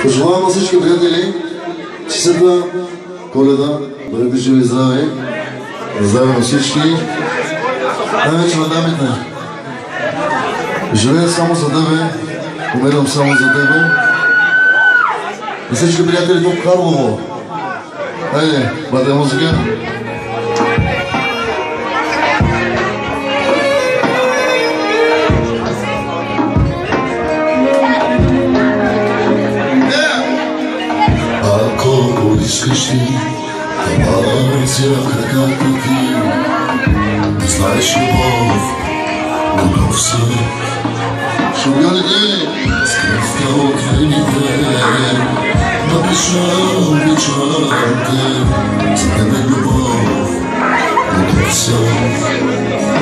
Пожелавам на всички приятели честита Коледа, бъдете живи и здрави. Здраве на всички. Най-вече на дамите. Живея само за тебе, умирам само за тебе. И всички приятели тук в Карлово. Хайде, бъде музика. Ако искаш ти, да си в краката ти, знаеш любов, готов съм. Шумяните! С кръвта от вените, обичам те, за тебе любов, готов съм.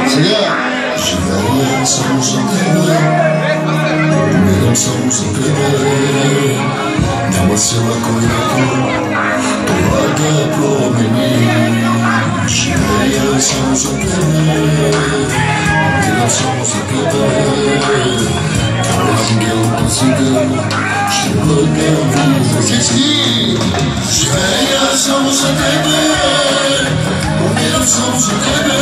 Сега! Живея само за тебе, умирам само за тебе. Няма сила, която това да промени. Живея само за тебе, умирам само за тебе. Твой ангел пазител ще бъде винаги. Живея само за тебе, умирам само за тебе.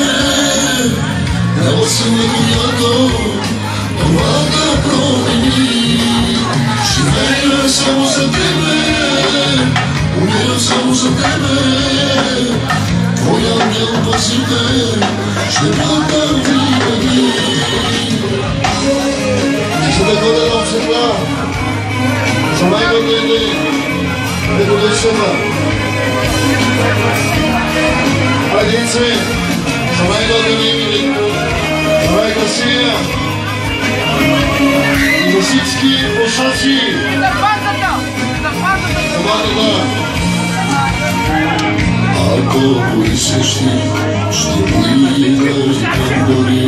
Няма сила, която това да промени. Живея само за тебе, умирам само за тебе. Твой ангел пазител ще бъда винаги. Ще да бъде на светла. За най-добрите, ето да изсъдна. Хайде, цвет, за най-добрите, за най-красивия. И за всички пушачи. За базата! За базата! Ако поискаш ти, ще бъдеш дори.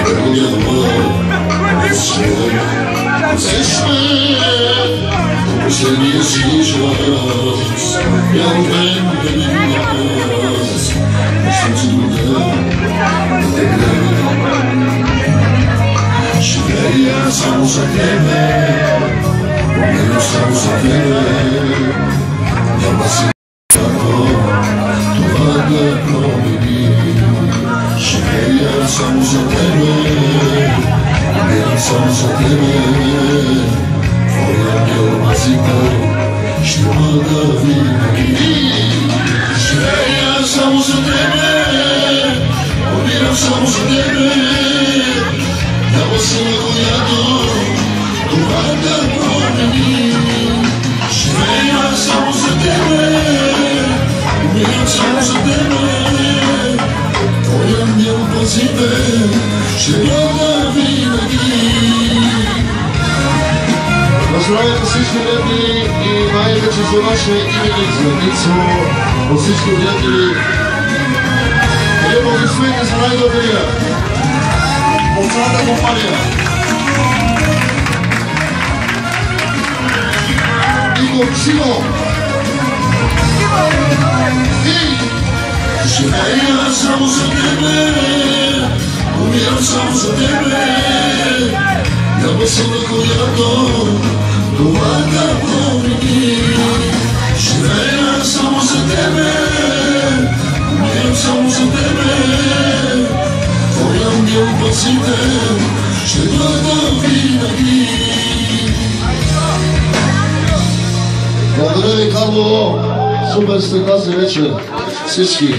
Където няма свет, до последния си час. Няма време да ми аз, съм си труден да те гледам. Живея само за тебе, умирам само за тебе. Няма си какво това да промени. Живея само за тебе, умирам само за тебе. Твой ангел пазител ще бъда винаги. Живея само за тебе, умирам само за тебе. Няма сила, която това да промени. Живея само за тебе, умирам само за тебе. Твой ангел пазител ще бъда винаги. Поздравяйте всички приятели и най-вече за нашия именик Ницо, от всички приятели. Къде благословите за най-добрия? От цялата компания. Игор Симо. Живея само за тебе, умирам само за тебе. Няма сила, която това да промени. Живея само за тебе, умирам само за тебе. Твой ангел пазител ще бъда винаги. Благодаря ви, Карлово. Супер сте тази вечер. Всички.